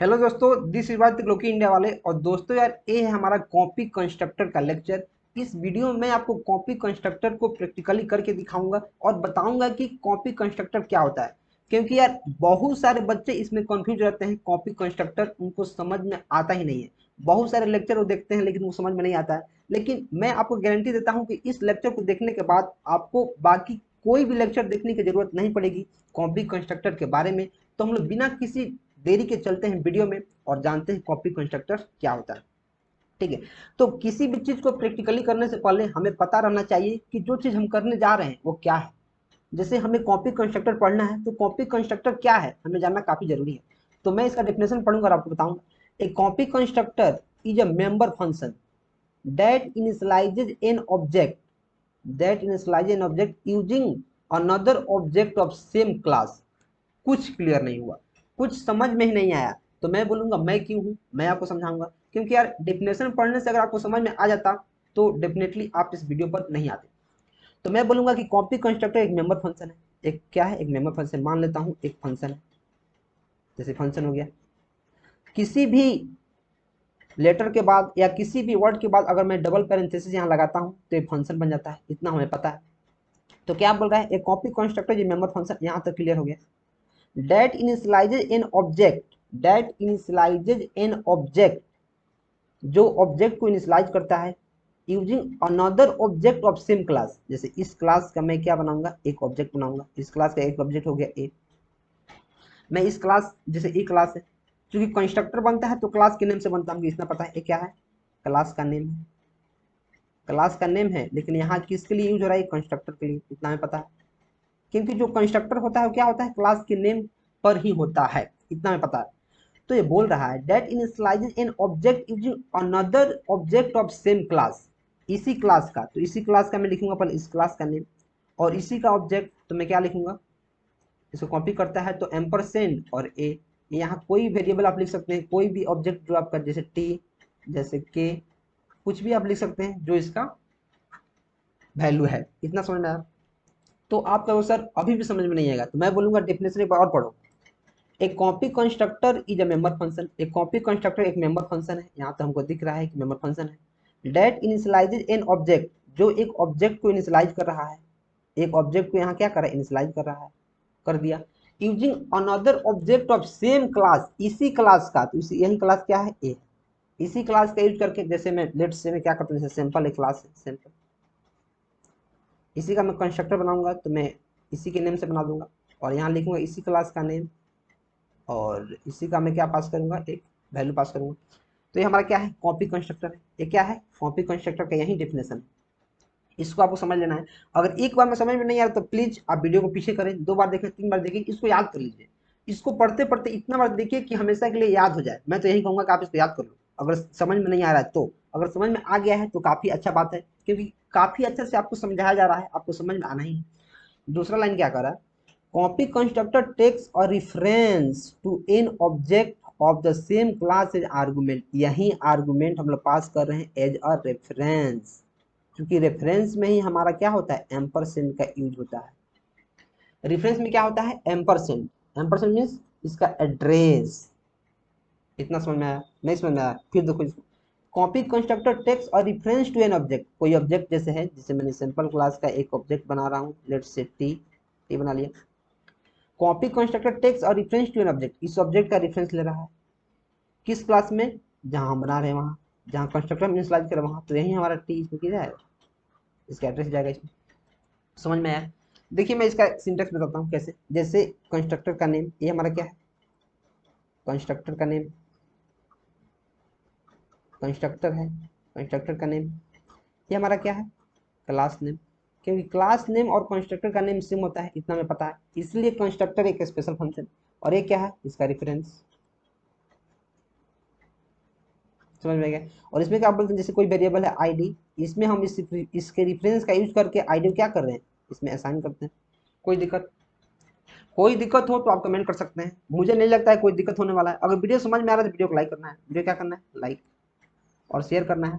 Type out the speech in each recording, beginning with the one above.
Hello दोस्तों, this is बात लोकी India वाले। और दोस्तों यार, ये है हमारा कॉपी कंस्ट्रक्टर का लेक्चर। इस वीडियो में मैं आपको कॉपी कंस्ट्रक्टर को प्रैक्टिकली करके दिखाऊंगा और बताऊंगा कि कॉपी कंस्ट्रक्टर क्या होता है। क्योंकि यार बहुत सारे बच्चे इसमें कंफ्यूज रहते हैं। कॉपी कंस्ट्रक्टर उनको समझ में आता ही नहीं है। बहुत सारे लेक्चर वो देखते हैं लेकिन वो समझ में नहीं आता है। लेकिन मैं आपको गारंटी देता हूँ कि इस लेक्चर को देखने के बाद आपको बाकी कोई भी लेक्चर देखने की जरूरत नहीं पड़ेगी कॉपी कंस्ट्रक्टर के बारे में। तो हम लोग बिना किसी देरी के चलते हैं वीडियो में और जानते हैं कॉपी कंस्ट्रक्टर क्या होता है। ठीक है। तो किसी भी चीज को प्रैक्टिकली करने से पहले हमें पता रहना चाहिए कि जो चीज हम करने जा रहे हैं वो क्या है। जैसे हमें कॉपी कंस्ट्रक्टर पढ़ना है तो कॉपी कंस्ट्रक्टर क्या है हमें जानना काफी जरूरी है। तो मैं इसका डेफिनेशन पढ़ूंगा और आपको बताऊंगा। A copy constructor is a member function that initialises an object using another object of same class. कुछ क्लियर नहीं हुआ, कुछ समझ में ही नहीं आया, तो मैं बोलूंगा मैं क्यों हूं, मैं आपको समझाऊंगा। क्योंकि यार डेफिनेशन पढ़ने से अगर आपको समझ में आ जाता तो डेफिनेटली आप इस वीडियो पर नहीं आते। तो मैं बोलूंगा कि कॉपी कंस्ट्रक्टर एक मेंबर फंक्शन है। एक क्या है? एक मेंबर फंक्शन। मान लेता हूं एक फंक्शन है, जैसे फंक्शन हो गया। किसी भी लेटर के बाद या किसी भी वर्ड के बाद अगर मैं डबल पैरेंथेसिस यहाँ लगाता हूँ तो ये फंक्शन बन जाता है, इतना हमें पता है। तो क्या बोल रहा है? एक कॉपी कंस्ट्रक्टर ये मेंबर फंक्शन, यहाँ तक क्लियर हो गया। that initializes an object that initializes an object जो ऑब्जेक्ट को इनिशियलाइज करता है using another object of same class. जैसे इस क्लास का मैं क्या बनाऊंगा? एक ऑब्जेक्ट बनाऊंगा। इस क्लास का एक ऑब्जेक्ट हो गया ए। मैं इस क्लास, जैसे ए क्लास है, क्योंकि कंस्ट्रक्टर बनता है तो क्लास के नेम से बनता है, इतना पता है। ये क्या है? क्लास का नेम है। क्लास का नेम है, लेकिन यहाँ किसके लिए यूज हो रहा है? कंस्ट्रक्टर के लिए, इतना हमें पता है। क्योंकि जो कंस्ट्रक्टर होता है वो क्या होता है? क्लास के नेम पर ही होता है, इतना हमें पता है। तो ये बोल रहा है that initialises N object using another object of same class. इसी क्लास का, तो इसी क्लास का मैं लिखूंगा पहले इस क्लास का नेम, और इसी का ऑब्जेक्ट तो मैं क्या लिखूंगा? इसको कॉपी करता है तो एम्परसेंड और ए। यहाँ कोई वेरिएबल आप लिख सकते हैं, कोई भी ऑब्जेक्ट जो आपका, जैसे टी, जैसे के, कुछ भी आप लिख सकते हैं जो इसका वैल्यू है। इतना समझ में आया? तो आप कहो सर अभी भी समझ में नहीं आएगा, तो मैं बोलूंगा डेफिनेशन एक बार और पढ़ो। एक copy constructor is a member function. एक कॉपी कंस्ट्रक्टर एक मेंबर फंक्शन है, यहाँ तो हमको दिख रहा है कि मेंबर फंक्शन है। डेट इनिशियलाइजेज एन ऑब्जेक्ट, जो एक ऑब्जेक्ट को इनिशियलाइज कर रहा है। एक ऑब्जेक्ट को यहाँ क्या कर रहा है? इनिशियलाइज कर रहा है, कर दिया। Using another object of same class, इसी क्लास का, तो इसी यही क्लास क्या है? ए। इसी क्लास का यूज करके, जैसे मैं लेट्स से मैं क्या करता हूँ, जैसे सिंपल एक क्लास है सिंपल, इसी का मैं कंस्ट्रक्टर बनाऊंगा तो मैं इसी के नेम से बना दूंगा, और यहाँ लिखूंगा इसी क्लास का नेम, और इसी का मैं क्या पास करूंगा? एक वैल्यू पास करूंगा। तो ये हमारा क्या है? कॉपी कंस्ट्रक्टर है। ये क्या है? कॉपी कंस्ट्रक्टर का यही डेफिनेशन है। इसको आपको समझ लेना है। अगर एक बार में समझ में नहीं आ रहा तो प्लीज आप वीडियो को पीछे करें, 2 बार देखें, 3 बार देखें, इसको याद कर लीजिए। इसको पढ़ते पढ़ते इतना बार देखिए कि हमेशा के लिए याद हो जाए। मैं तो यही कहूंगा कि आप इसको याद कर लो अगर समझ में नहीं आ रहा है तो। अगर समझ में आ गया है तो काफी अच्छा बात है, क्योंकि काफी अच्छे से आपको समझाया जा रहा है, आपको समझ में आना ही है। दूसरा लाइन क्या कर रहा है? कॉपी कंस्ट्रक्टर टेक्स और reference to an object of the same class as argument. यही आर्गुमेंट हम लोग पास कर रहे हैं एज अ रेफरेंस, क्योंकि रेफरेंस में ही हमारा क्या होता है? एम्परसेंड का यूज होता है। रेफरेंस में क्या होता है? एम्परसेंड। एम्परसेंड मीन्स इसका एड्रेस। इतना समझ में आया? नहीं समझ में आया? फिर देखो इसको। कॉपी कंस्ट्रक्टर टेक्स और रिफरेंस टू एन ऑब्जेक्ट। कोई ऑब्जेक्ट जैसे है, जैसे मैंने सिंपल क्लास का एक ऑब्जेक्ट बना रहा हूँ, लेट्स से टी, टी बना लिया। कॉपी कंस्ट्रक्टर टेक्स और रिफरेंस टू एन ऑब्जेक्ट, इस ऑब्जेक्ट का रेफरेंस ले रहा है किस क्लास में? जहां हम बना रहे हैं वहां, जहां कंस्ट्रक्टर में इनिशियलाइज करें वहां, तो यही हमारा टी इसमें किया जाएगा, इसका एड्रेस जाएगा इसमें। समझ में आया? देखिए मैं इसका सिंटेक्स बताता हूँ कैसे। जैसे कंस्ट्रक्टर का नेम, ये हमारा क्या है? कंस्ट्रक्टर का नेम, कंस्ट्रक्टर है, कंस्ट्रक्टर का नेम, ये हमारा क्या है? Class name. क्योंकि क्लास नेम और कंस्ट्रक्टर का नेम सेम होता है, इतना हमें पता है, इसलिए कंस्ट्रक्टर एक स्पेशल फंक्शन। और ये क्या है? इसका रेफरेंस। समझ में गया? और इसमें क्या बोलते हैं, जैसे कोई वेरिएबल है आईडी, इसमें हम इसके रेफरेंस का यूज करके आईडी क्या कर रहे हैं? इसमें असाइन करते हैं। कोई दिक्कत? कोई दिक्कत हो तो आप कमेंट कर सकते हैं, मुझे नहीं लगता है कोई दिक्कत होने वाला है। अगर वीडियो समझ में आ रहा है तो वीडियो को लाइक करना है, वीडियो क्या करना है? लाइक और शेयर करना है,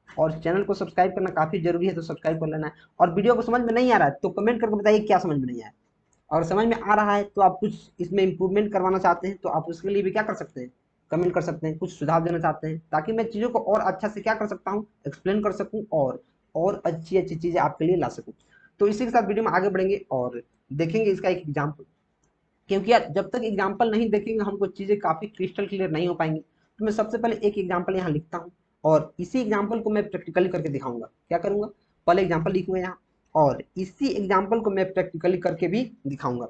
और चैनल को सब्सक्राइब करना काफी जरूरी है, तो सब्सक्राइब कर लेना है। और वीडियो को समझ में नहीं आ रहा है तो कमेंट करके बताइए क्या समझ में नहीं आया। और समझ में आ रहा है तो आप कुछ इसमें इम्प्रूवमेंट करवाना चाहते हैं तो आप उसके लिए भी क्या कर सकते हैं, कमेंट कर सकते हैं, कुछ सुझाव देना चाहते हैं ताकि मैं चीज़ों को और अच्छा से क्या कर सकता हूँ, एक्सप्लेन कर सकूँ और अच्छी अच्छी चीज़ें आपके लिए ला सकूँ। तो इसी के साथ वीडियो में आगे बढ़ेंगे और देखेंगे इसका एक एग्जाम्पल, क्योंकि यार जब तक एग्जाम्पल नहीं देखेंगे हमको चीज़ें काफ़ी क्रिस्टल क्लियर नहीं हो पाएंगी। तो मैं सबसे पहले एक एग्जाम्पल यहाँ लिखता हूँ और इसी एग्जाम्पल को मैं प्रैक्टिकली करके दिखाऊंगा। क्या करूँगा, पहले एग्जाम्पल लिखूंगा यहाँ और इसी एग्जाम्पल को मैं प्रैक्टिकली करके भी दिखाऊंगा।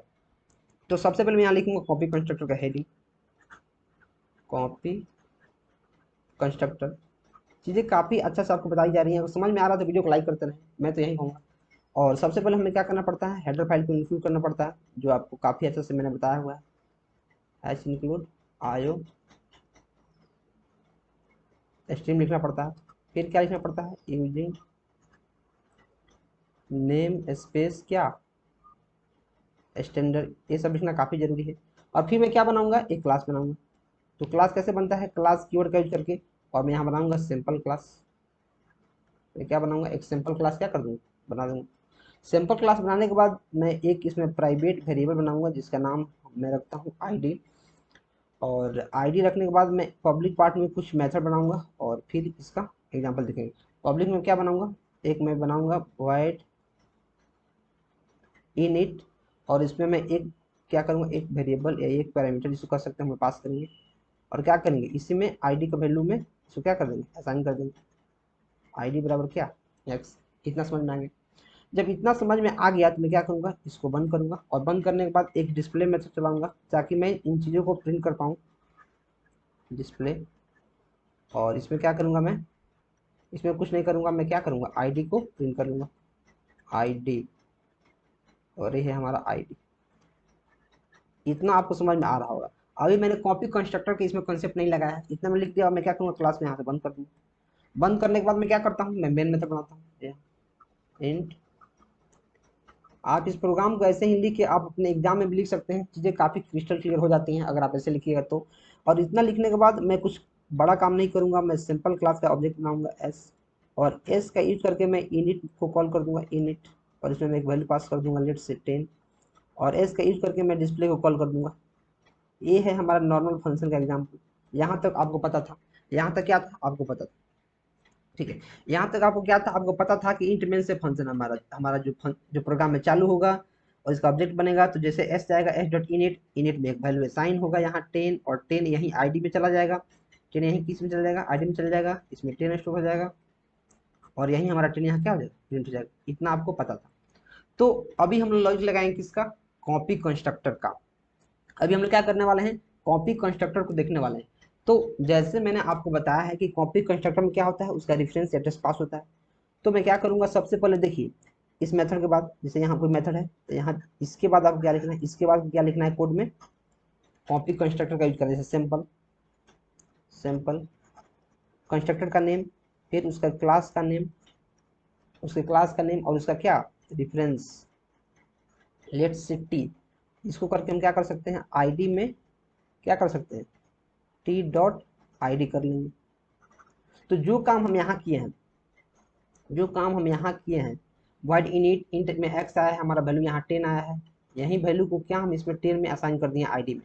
तो सबसे पहले मैं यहाँ लिखूंगा कॉपी कंस्ट्रक्टर का हेडिंग, कॉपी कंस्ट्रक्टर। चीज़ें काफ़ी अच्छा से आपको बताई जा रही हैं, अगर समझ में आ रहा है तो वीडियो को लाइक करते रहें, मैं तो यही कहूँगा। और सबसे पहले हमें क्या करना पड़ता है, हेडर फाइल को इंक्लूड करना पड़ता है, जो आपको काफ़ी अच्छे से मैंने बताया हुआ है, एच इंक्लूड आयो स्ट्रीम लिखना पड़ता है। फिर क्या लिखना पड़ता है, यूजिंग नेम स्पेस क्या स्टैंडर्ड, ये सब लिखना काफ़ी जरूरी है। और फिर मैं क्या बनाऊंगा, एक क्लास बनाऊंगा। तो क्लास कैसे बनता है, क्लास कीवर्ड का यूज करके, और मैं यहाँ बनाऊंगा सिंपल क्लास। मैं क्या बनाऊंगा, एक सिंपल क्लास क्या कर दूँगा, बना दूंगा। सिंपल क्लास बनाने के बाद मैं एक इसमें प्राइवेट वेरिएबल बनाऊंगा जिसका नाम मैं रखता हूँ आईडी। और आईडी रखने के बाद मैं पब्लिक पार्ट में कुछ मेथड बनाऊंगा और फिर इसका एग्जांपल देखेंगे। पब्लिक में क्या बनाऊंगा, एक मैं बनाऊंगा void init, और इसमें मैं एक क्या करूँगा, एक वेरिएबल या एक पैरामीटर जिसको कर सकते हैं हम पास करेंगे। और क्या करेंगे, इसी में आईडी का वैल्यू में इसको क्या कर देंगे, असाइन कर देंगे। आईडी बराबर क्या, एक्स। इतना समझ में आ गया। जब इतना समझ में आ गया तो मैं क्या करूँगा, इसको बंद करूँगा और बंद करने के बाद एक डिस्प्ले मेथड चलाऊंगा ताकि मैं इन चीज़ों को प्रिंट कर पाऊँ, डिस्प्ले। और इसमें क्या करूँगा, मैं इसमें कुछ नहीं करूँगा, मैं क्या करूँगा, आईडी को प्रिंट कर लूँगा, आईडी। और ये है हमारा आईडी। इतना आपको समझ में आ रहा होगा। अभी मैंने कॉपी कंस्ट्रक्टर के इसमें कंसेप्ट नहीं लगाया है, इतना मैं लिख दिया। और मैं क्या करूँगा, क्लास में यहाँ से बंद कर दूँगा। बंद करने के बाद मैं क्या करता हूँ, मैं मेन मेथड बनाता हूँ, इंट। आप इस प्रोग्राम को ऐसे ही लिख के आप अपने एग्जाम में भी लिख सकते हैं, चीज़ें काफ़ी क्रिस्टल क्लियर हो जाती हैं अगर आप ऐसे लिखिएगा तो। और इतना लिखने के बाद मैं कुछ बड़ा काम नहीं करूँगा, मैं सिंपल क्लास का ऑब्जेक्ट बनाऊँगा एस, और एस का यूज करके मैं इनिट को कॉल कर दूँगा, इनिट। और इसमें मैं एक वैल्यू पास कर दूँगा, लेट से 10। और एस का यूज करके मैं डिस्प्ले को कॉल कर दूँगा। ये है हमारा नॉर्मल फंक्शन का एग्जाम्पल। यहाँ तक आपको पता था, यहाँ तक क्या था आपको पता था, ठीक है। यहाँ तक आपको क्या था, आपको पता था कि इंट मेन से फंक्शन हमारा हमारा जो प्रोग्राम में चालू होगा और इसका ऑब्जेक्ट बनेगा। तो जैसे एस जाएगा एस डॉट इनिट, इनिट में एक वैल्यू असाइन होगा यहाँ 10, और 10 यहीं आईडी में चला जाएगा। 10 यहीं किस में चला जाएगा, आईडी में चला जाएगा, इसमें 10 स्टोर हो जाएगा, और यहीं हमारा 10 यहाँ क्या हो जाएगा, प्रिंट हो जाएगा। इतना आपको पता था। तो अभी हम लोग लॉजिक लगाएंगे किसका, कॉपी कंस्ट्रक्टर का। अभी हम लोग क्या करने वाले हैं, कॉपी कंस्ट्रक्टर को देखने वाले हैं। तो जैसे मैंने आपको बताया है कि कॉपी कंस्ट्रक्टर में क्या होता है, उसका रेफरेंस एड्रेस पास होता है। तो मैं क्या करूंगा, सबसे पहले देखिए, इस मेथड के बाद जैसे यहाँ कोई मेथड है तो यहाँ इसके बाद आपको क्या लिखना है, इसके बाद क्या लिखना है कोड में, कॉपी कंस्ट्रक्टर का यूज करें, जैसे सिंपल सिंपल कंस्ट्रक्टर का नेम, फिर उसका क्लास का नेम, उसके क्लास का नेम और उसका क्या रेफरेंस, लेट्स से टी। इसको करके हम क्या कर सकते हैं, आईडी में क्या कर सकते हैं, टी डॉट आईडी कर लेंगे। तो जो काम हम यहाँ किए हैं, जो काम हम यहाँ किए हैं, वाइड इनिट इंट में एक्स आया है, हमारा वैल्यू यहाँ 10 आया है, यही वैल्यू को क्या हम इसमें 10 में असाइन कर दिए आईडी में।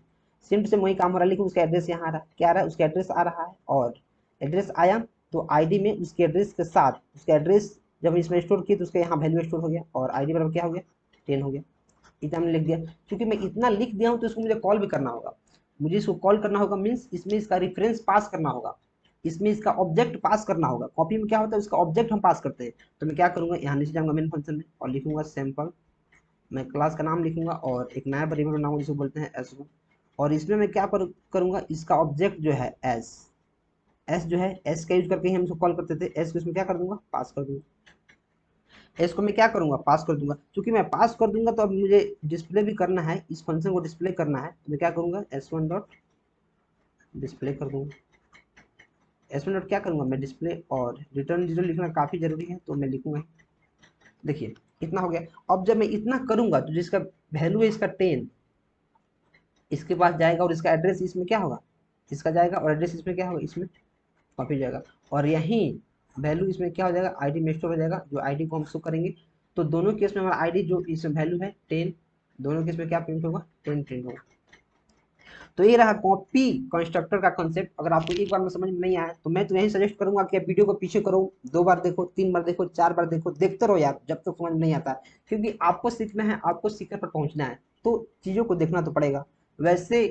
सिम्प से वही काम हो रहा है, लेकिन उसका एड्रेस यहाँ आ रहा है, क्या आ रहा है, उसका एड्रेस आ रहा है। और एड्रेस आया तो आईडी में उसके एड्रेस के साथ उसका एड्रेस जब इसमें स्टोर किए तो उसका यहाँ वैल्यू स्टोर हो गया, और आईडी बराबर क्या हो गया, 10 हो गया। इतना हमने लिख दिया। क्योंकि मैं इतना लिख दिया हूँ तो इसको मुझे कॉल भी करना होगा, मुझे इसको कॉल करना होगा, मीन्स इसमें इसका रेफरेंस पास करना होगा, इसमें इसका ऑब्जेक्ट पास करना होगा। कॉपी में क्या होता है, उसका ऑब्जेक्ट हम पास करते हैं। तो मैं क्या करूंगा, यहाँ नीचे जाऊंगा मेन फंक्शन में और लिखूंगा सैंपल, मैं क्लास का नाम लिखूंगा और एक नया वेरिएबल बनाऊंगा जिसको बोलते हैं एस1। और इसमें मैं क्या करूंगा, इसका ऑब्जेक्ट जो है एस, एस जो है एस का यूज करके ही हम इसको कॉल करते थे, एस को इसमें क्या कर दूंगा, पास कर दूंगा। एस को मैं क्या करूंगा, पास कर दूंगा। क्योंकि मैं पास कर दूंगा तो अब मुझे डिस्प्ले भी करना है, इस फंक्शन को डिस्प्ले करना है, तो मैं क्या करूंगा, S1 डॉट डिस्प्ले कर दूंगा। S1 डॉट क्या करूंगा, मैं डिस्प्ले, और रिटर्न 0 लिखना काफ़ी जरूरी है तो मैं लिखूंगा। देखिए इतना हो गया। अब जब मैं इतना करूंगा तो जिसका वैल्यू है इसका 10, इसके पास जाएगा और इसका एड्रेस इसमें क्या होगा, इसका जाएगा, और एड्रेस इसमें क्या होगा, इसमें कॉपी जाएगा। और यहीं वैल्यू इसमें क्या हो जाएगा, आईडी में स्टोर हो जाएगा, जो आईडी को हम शो करेंगे। तो दोनों केस में हमारा आईडी जो इसमें वैल्यू है 10, दोनों केस में क्या प्रिंट होगा, 10 प्रिंट होगा। तो ये रहा कॉपी कंस्ट्रक्टर का कॉन्सेप्ट। अगर आपको एक बार में समझ में नहीं आया तो मैं तो यही सजेस्ट करूंगा कि आप वीडियो को पीछे करो, 2 बार देखो, 3 बार देखो, 4 बार देखो, देखते रहो यार जब तक समझ में नहीं आता, क्योंकि आपको सीखना है, आपको सीखने पर पहुंचना है, तो चीज़ों को देखना तो पड़ेगा। वैसे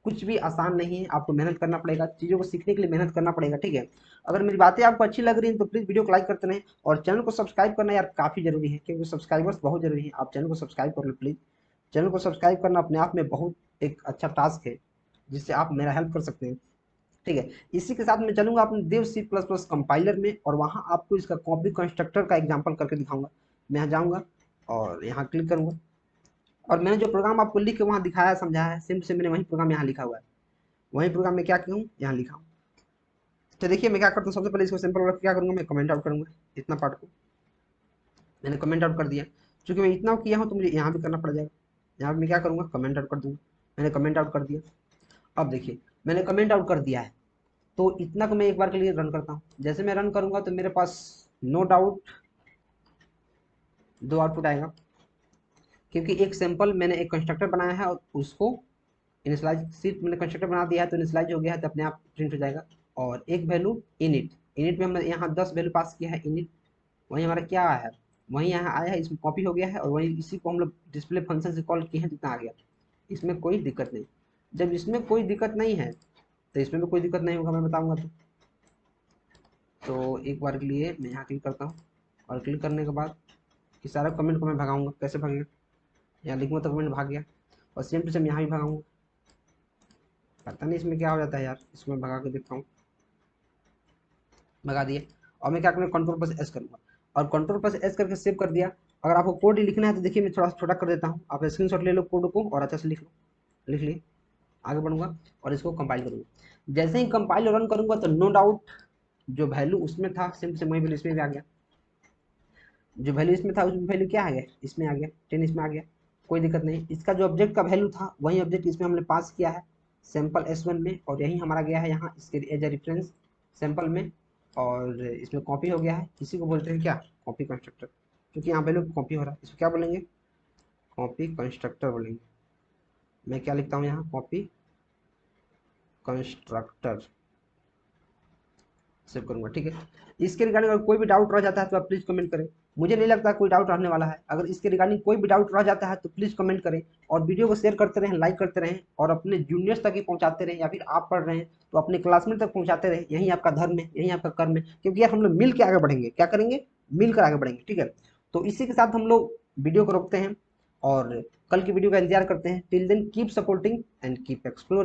कुछ भी आसान नहीं है, आपको मेहनत करना पड़ेगा, चीज़ों को सीखने के लिए मेहनत करना पड़ेगा, ठीक है। अगर मेरी बातें आपको अच्छी लग रही हैं तो प्लीज़ वीडियो को लाइक करते रहें, और चैनल को सब्सक्राइब करना यार काफ़ी जरूरी है, क्योंकि सब्सक्राइबर्स बहुत जरूरी है। आप चैनल को सब्सक्राइब कर लो प्लीज़। चैनल को सब्सक्राइब करना अपने आप में बहुत एक अच्छा टास्क है, जिससे आप मेरा हेल्प कर सकते हैं, ठीक है। इसी के साथ मैं चलूंगा अपने देव सी प्लस प्लस कंपाइलर में, और वहाँ आपको इसका कॉपी कंस्ट्रक्टर का एग्जाम्पल करके दिखाऊंगा। मैं यहाँ जाऊँगा और यहाँ क्लिक करूँगा, और मैंने जो प्रोग्राम आपको लिख के वहाँ दिखाया समझाया है, सेम से मैंने वही प्रोग्राम यहाँ लिखा हुआ है। वही प्रोग्राम में क्या किया हूँ, यहाँ लिखा हूँ। तो देखिए मैं क्या करता हूँ, सबसे पहले इसको सिंपल वर्क क्या करूँगा, मैं कमेंट आउट करूँगा। इतना पार्ट को मैंने कमेंट आउट कर दिया। चूंकि मैं इतना किया हूँ तो मुझे यहाँ भी करना पड़ जाएगा। यहाँ पे मैं क्या करूँगा, कमेंट आउट कर दूँगा। मैंने कमेंट आउट कर दिया। अब देखिए मैंने कमेंट आउट कर दिया है, तो इतना को मैं एक बार के लिए रन करता हूँ। जैसे मैं रन करूँगा तो मेरे पास नो डाउट 2 आउटपुट आएगा, क्योंकि एक सैंपल मैंने एक कंस्ट्रक्टर बनाया है और उसको इनिशियलाइज, सिर्फ मैंने कंस्ट्रक्टर बना दिया है तो इनिशियलाइज हो गया है, तो अपने आप प्रिंट हो जाएगा। और एक वैल्यू इनिट, इनिट में हमने यहाँ 10 वैल्यू पास किया है इनिट, वहीं हमारा क्या आया है, वहीं यहाँ आया है, इसमें कॉपी हो गया है, और वहीं इसी को हम लोग डिस्प्ले फंक्शन से कॉल किए हैं तो इतना आ गया। इसमें कोई दिक्कत नहीं। जब इसमें कोई दिक्कत नहीं है तो इसमें भी कोई दिक्कत नहीं होगा, मैं बताऊंगा। तो एक बार के लिए मैं यहाँ क्लिक करता हूँ, और क्लिक करने के बाद इस सारा कमेंट को मैं भगाऊंगा। कैसे भागेगा, यहाँ लिखूंगा तो कमेंट भाग गया, और सेम टू सेम यहाँ भी भगाऊंगा। पता नहीं इसमें क्या हो जाता है यार, इसको मैं भगा के देखता हूँ। भगा दिए, और मैं क्या करूँगा, कंट्रोल प्लस एस करूँगा, और कंट्रोल प्लस एस करके सेव कर दिया। अगर आपको कोड लिखना है तो देखिए मैं थोड़ा सा छोटा कर देता हूँ, आप स्क्रीनशॉट ले लो कोड को और अच्छा से लिख लो। लिख लिए, आगे बढ़ूंगा और इसको कंपाइल करूँगा। जैसे ही कंपाइल रन करूँगा तो नो डाउट जो वैल्यू उसमें था सेम से वही वैल्यू इसमें भी आ गया। जो वैल्यू इसमें था उसमें वैल्यू क्या आ गया, इसमें आ गया, 10 इसमें आ गया। कोई दिक्कत नहीं। इसका जो ऑब्जेक्ट का वैल्यू था वही ऑब्जेक्ट इसमें हमने पास किया है सैंपल S1 में, और यही हमारा गया है यहाँ इसके एज ए रेफरेंस सैंपल में, और इसमें कॉपी हो गया है। इसी को बोलते हैं क्या, कॉपी कंस्ट्रक्टर, क्योंकि यहाँ वैल्यू कॉपी हो रहा है। इसको क्या बोलेंगे, कॉपी कंस्ट्रक्टर बोलेंगे। मैं क्या लिखता हूँ यहाँ, कॉपी कंस्ट्रक्टर सेव करूंगा, ठीक है। इसके रिगार्डिंग अगर कोई भी डाउट रह जाता है तो आप प्लीज़ कमेंट करें। मुझे नहीं लगता कोई डाउट रहने वाला है। अगर इसके रिगार्डिंग कोई भी डाउट रह जाता है तो प्लीज़ कमेंट करें, और वीडियो को शेयर करते रहें, लाइक करते रहें, और अपने जूनियर्स तक ही पहुंचाते रहें, या फिर आप पढ़ रहे हैं तो अपने क्लासमेट तक पहुंचाते रहें। यही आपका धर्म है, यही आपका कर्म है, क्योंकि यार हम लोग मिल के आगे बढ़ेंगे। क्या करेंगे, मिलकर आगे बढ़ेंगे, ठीक है। तो इसी के साथ हम लोग वीडियो को रोकते हैं, और कल की वीडियो का इंतजार करते हैं। Till then keep supporting and keep exploring.